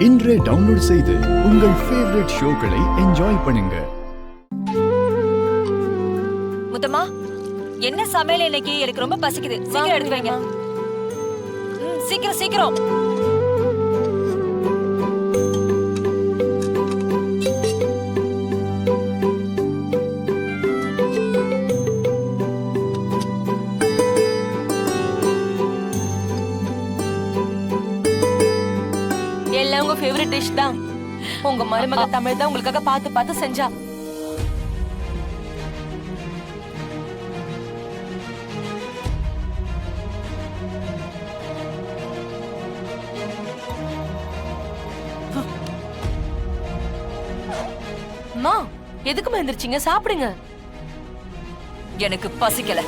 இன்றே டவுன்லோட் செய்து உங்கள் ஃபேவரட் ஷோக்களை என்ஜாய் பண்ணுங்க. முத்தம்மா, என்ன சமையல் இன்னைக்கு? எனக்கு ரொம்ப பசிக்குது. சீக்கிரம் எடுத்து வைங்க. சீக்கிரம் சீக்கிரம். எல்லாம் உங்க ஃபேவரட் டிஷ் தான். உங்க மருமக தமிழ் தான் உங்களுக்காக பார்த்து பார்த்து செஞ்சா. அம்மா, எதுக்குமா எந்திரிச்சீங்க? சாப்பிடுங்க. எனக்கு பசிக்கல.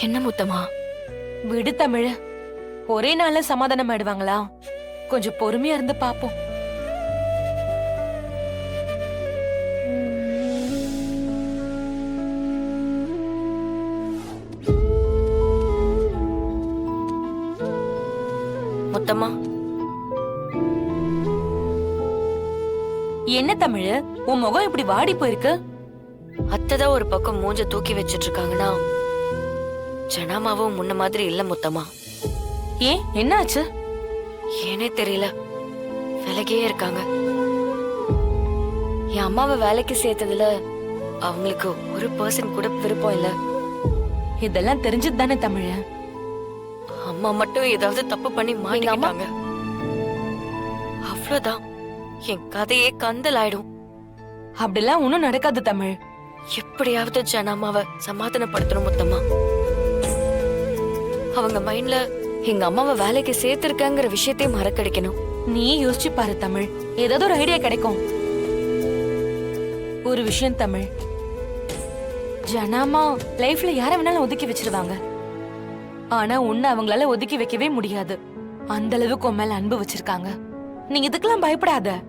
என்ன முத்தமா? விடு தமிழ். ஒரே நாள்ல சமாதானம் ஆயிடுவாங்களா? கொஞ்சம் பொறுமையா இருந்து பாப்போம். முத்தம்மா, என்ன தமிழ், உன் முகம் இப்படி வாடி போயிருக்கு? அத்தைதான் ஒரு பக்கம் மூஞ்ச தூக்கி வச்சிட்டு இருக்காங்கன்னா ஜனாமாவும் முன்ன மாதிரி இல்ல முத்தம்மா. ஏன், என்னாச்சு? ஏனே தெரியல, விலகியே இருக்காங்க. என் அம்மாவை வேலைக்கு சேர்த்ததுல அவங்களுக்கு 1% கூட விருப்பம் இல்ல. இதெல்லாம் தெரிஞ்சது தானே தமிழ்? அம்மா மட்டும் ஏதாவது தப்பு பண்ணி மாட்டிக்கிட்டாங்க, அவ்வளவுதான் என் கதையே கந்தல் ஆயிடும். அப்படிலாம் ஒண்ணும் நடக்காது தமிழ். எப்படியாவது ஜனாமாவை சமாதானப்படுத்தணும் முத்தம்மா. அவங்க மைண்ட்ல எங்க அம்மாவை வேலைக்கு சேர்த்திருக்காங்கிற விஷயத்தையும் மறக்கடிக்கணும். நீ யோசிச்சு பாரு தமிழ், ஏதாவது ஒரு ஐடியா கிடைக்கும். ஒரு விஷயம் தமிழ், ஜனாமா லைஃப்ல யார வேணாலும் ஒதுக்கி வச்சிருவாங்க. ஆனா உன்னை அவங்களால ஒதுக்கி வைக்கவே முடியாது. அந்த அளவுக்கு உன் மேல அன்பு வச்சிருக்காங்க. நீ இதுக்கெல்லாம் பயப்படாத.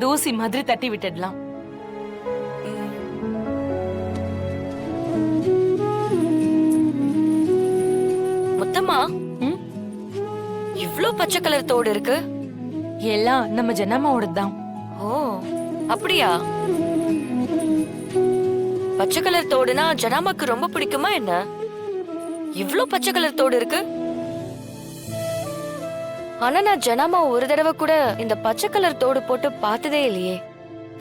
தூசி மாதிரி தட்டி விட்டுடலாம். முத்தம்மா, இவ்ளோ பச்சை கலர் தோடு இருக்கு. எல்லாம் நம்ம ஜனாமாவோட தான். ஓ, அப்படியா? பச்சை கலர் தோடுனா ஜனாமாக்கு ரொம்ப பிடிக்குமா என்ன? இவ்ளோ பச்சை கலர் தோடு இருக்கு. ஆனா நான் ஜனாமா ஒரு தடவை கூட இந்த பச்சை கலர் தோடு போட்டு பார்த்ததே இல்லையே.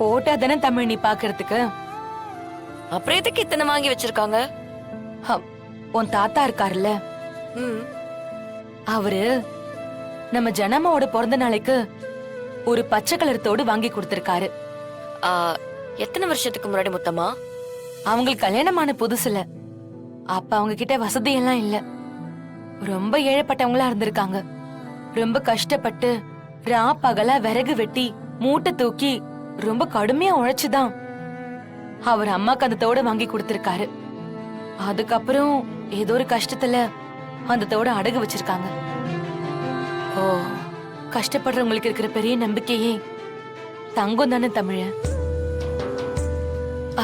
போட்டா தானே தமிழ் நீ பாக்குறதுக்கு. அப்புறம் எதுக்கு இத்தனை வாங்கி வச்சிருக்காங்க? உன் தாத்தா இருக்காருல்ல, அவரு நம்ம ஜனமாவோட பிறந்த நாளைக்கு ஒரு பச்சை கலர் தோடு வாங்கி கொடுத்திருக்காரு. எத்தனை வருஷத்துக்கு முன்னாடி முத்தம்மா? அவங்களுக்கு கல்யாணமான புதுசுல. அப்ப அவங்க கிட்ட வசதி எல்லாம் இல்ல. ரொம்ப ஏழைப்பட்டவங்களா இருந்திருக்காங்க. ரொம்ப கஷ்டப்பட்டு ரா பகலா விறகு வெட்டி மூட்டை தூக்கி ரொம்ப கடுமையா உழைச்சுதான் அவர் அம்மாக்கு அந்த தோட வாங்கி கொடுத்திருக்காரு. அதுக்கப்புறம் ஏதோ ஒரு கஷ்டத்துல அந்த தோட அடகு வச்சிருக்காங்க. ஓ, கஷ்டப்படுறவங்களுக்கு இருக்கிற பெரிய நம்பிக்கையே தங்கம் தானே தமிழ.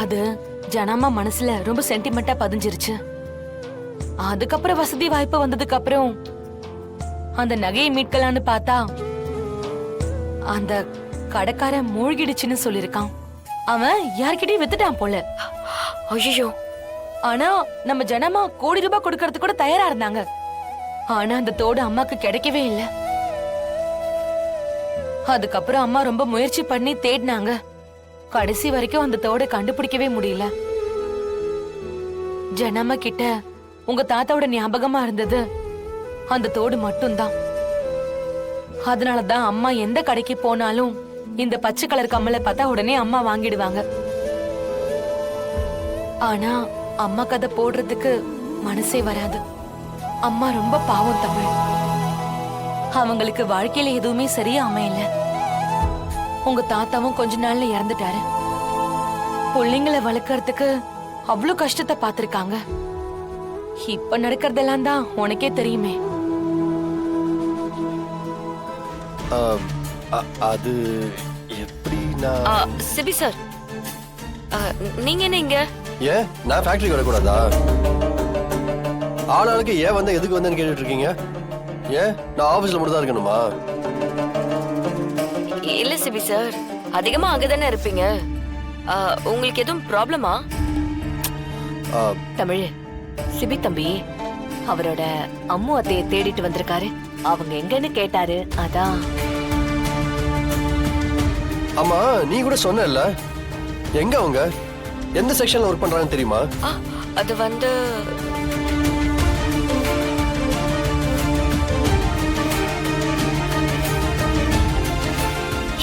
அது ஜனாமா மனசுல ரொம்ப சென்டிமெண்டா பதிஞ்சிருச்சு. அதுக்கப்புறம் வசதி வாய்ப்பு வந்ததுக்கு அப்புறம் அந்த நகையை மீட்கலான்னு பார்த்தா அந்த கடைக்காரன் மூழ்கிடுச்சுன்னு சொல்லிருக்கான். அவன் யார்கிட்டயும் வித்துட்டான் போல. ஐயோ! ஆனா நம்ம ஜனமா கோடி ரூபாய் கொடுக்கறதுக்கு கூட தயாரா இருந்தாங்க. ஆனா அந்த தோடு அம்மாக்கு கிடைக்கவே இல்லை. அதுக்கப்புறம் அம்மா ரொம்ப முயற்சி பண்ணி தேடினாங்க. கடைசி வரைக்கும் அந்த தோட கண்டுபிடிக்கவே முடியல. ஜனமா கிட்ட உங்க தாத்தாவோட ஞாபகமா இருந்தது அந்த தோடு மட்டும்தான். அதனாலதான் அம்மா எந்த கடைக்கு போனாலும் இந்த பச்சை கலர் கம்மலை பார்த்தா உடனே அம்மா வாங்கிடுவாங்க. ஆனா அம்மா கதை போடுறதுக்கு மனசே வராது. அம்மா ரொம்ப பாவம் தமிழ். அவங்களுக்கு வாழ்க்கையில எதுவுமே சரியா அமையல. உங்க தாத்தாவும் கொஞ்ச நாள்ல இறந்துட்டாரு. பிள்ளைங்களை வளர்க்கறதுக்கு அவ்வளவு கஷ்டத்தை பாத்திருக்காங்க. இப்ப நடக்கிறதெல்லாம் தான் உனக்கே தெரியுமே. அது எப்படின்னா சிபி சார், நீங்க என்ன இங்க? ஏன் நான் ஃபேக்டரிக்கு வரக்கூடாதா? ஆளாளுக்கு ஏன் வந்த எதுக்கு வந்தேன்னு கேட்டுட்டு இருக்கீங்க? ஏன் நான் ஆபீஸ்ல மட்டும் தான் இருக்கணுமா? இல்ல சிபி சார், அதிகமா அங்கதானே இருப்பீங்க. உங்களுக்கு எதுவும் ப்ராப்ளமா? ஆ, தமிழ், சிபி தம்பி அவரோட அம்மு அத்தைய தேடிட்டு வந்திருக்காரு. அவங்க எங்கன்னு கேட்டாரு, அதான். ஆமா நீ கூட சொன்னல, எங்க அவங்க எந்த செக்ஷன்ல ஒர்க் பண்றாங்கன்னு தெரியுமா? அது வந்து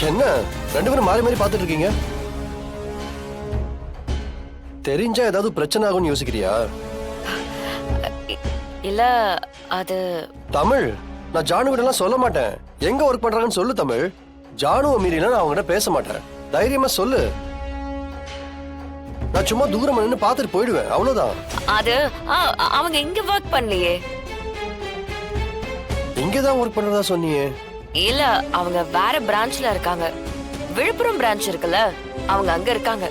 என்ன ரெண்டு பேரும் மாறி மாறி பார்த்துட்டு இருக்கீங்க? தெரிஞ்சா ஏதாவது பிரச்சனை ஆகும்னு யோசிக்கிறியா? இல்ல அது தமிழ், நான் ஜானு கிட்ட எல்லாம் சொல்ல மாட்டேன். எங்க ஒர்க் பண்றாங்கன்னு சொல்லு தமிழ். ஜானுவை மீறினா நான் அவங்ககிட்ட பேச மாட்டேன். தைரியமா சொல்லு. நான் சும்மா தூரம் நின்னு பார்த்துட்டு போயிடுவேன், அவ்வளவுதான். அது அவங்க இங்க ஒர்க் பண்ணலையே. இங்கதான் ஒர்க் பண்றதா சொன்னியே. இல்ல அவங்க வேற பிரான்ச்ல இருக்காங்க. விழுப்புரம் பிரான்ச் இருக்குல்ல, அவங்க அங்க இருக்காங்க.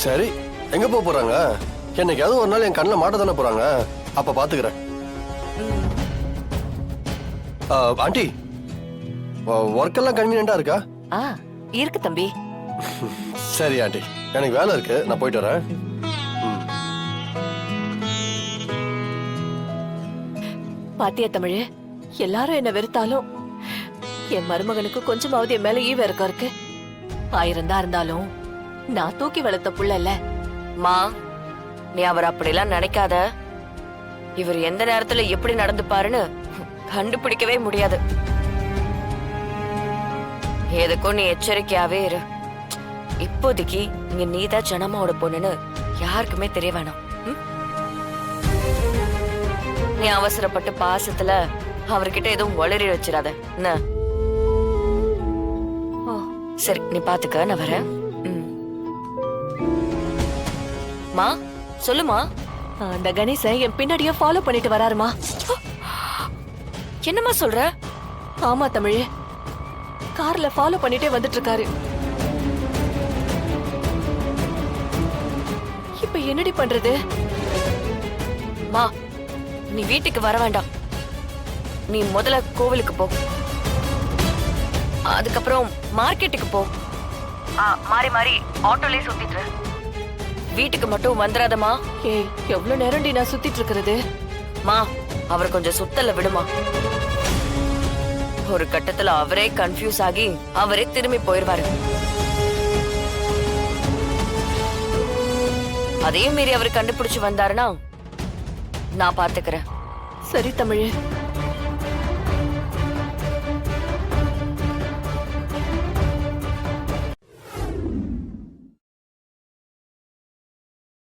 சரி, எங்க போறாங்க? என்னைக்காவது ஒரு நாள் என் கண்ணில் மாட்ட தானே போறாங்க, அப்ப பாத்துக்கிறேன். ஆண்டி, ஒர்க் எல்லாம் கன்வீனியன்டா இருக்கா? இருக்கு தம்பி. சரி ஆண்டி, எனக்கு வேலை இருக்கு, நான் போயிட்டு வரேன். பாத்தியா தமிழ், எல்லாரும் என்ன வெறுத்தாலும் என் மருமகனுக்கு கொஞ்சமாவது என் மேல ஈவ இருக்கு. 1000 தான் இருந்தாலும் நான் தூக்கி வளர்த்த புள்ள இல்ல. மா, நீ அவர் அப்படிலாம் நினைக்காத. இவர் எந்த நேரத்துல எப்படி நடந்துப்பாருன்னு கண்டுபிடிக்கவே முடியாது. எதுக்கும் நீ எச்சரிக்கையாவே இரு. இப்போதைக்கு இங்க நீதான் ஜனமாவோட பொண்ணுன்னு யாருக்குமே தெரிய வேணாம். நீ அவசரப்பட்டு பாசத்துல அவர்கிட்ட எதுவும் வளரி வச்சிடாத என்ன? சரி, நீ பாத்துக்க, நான் வரேன். மா, சொல்லுமா. அந்த கணேசன் என் பின்னாடியே ஃபாலோ பண்ணிட்டு வராருமா. என்னம்மா சொல்ற? ஆமா தமிழ், கார்ல ஃபாலோ பண்ணிட்டே வந்துட்டு இருக்காரு. இப்ப என்னடி பண்றது? மா, நீ வீட்டுக்கு வர வேண்டாம். நீ முதல்ல கோவிலுக்கு போ, அதுக்கப்புறம் மார்க்கெட்டுக்கு போ. மாறி மாறி ஆட்டோலயே சுத்திட்டு வீட்டுக்கு மட்டும் வந்துடாதமா. ஏய், எவ்வளவு நேரம்டி நான் சுத்திட்டு இருக்கிறது? மா, அவர் கொஞ்சம் சுத்தல விடுமா. ஒரு கட்டத்துல அவரே கன்ஃபியூஸ் ஆகி அவரே திரும்பி போயிருவாரு. அதையும் மீறி அவர் கண்டுபிடிச்சு வந்தாருன்னா நான் பாத்துக்கிறேன். சரி தமிழ்.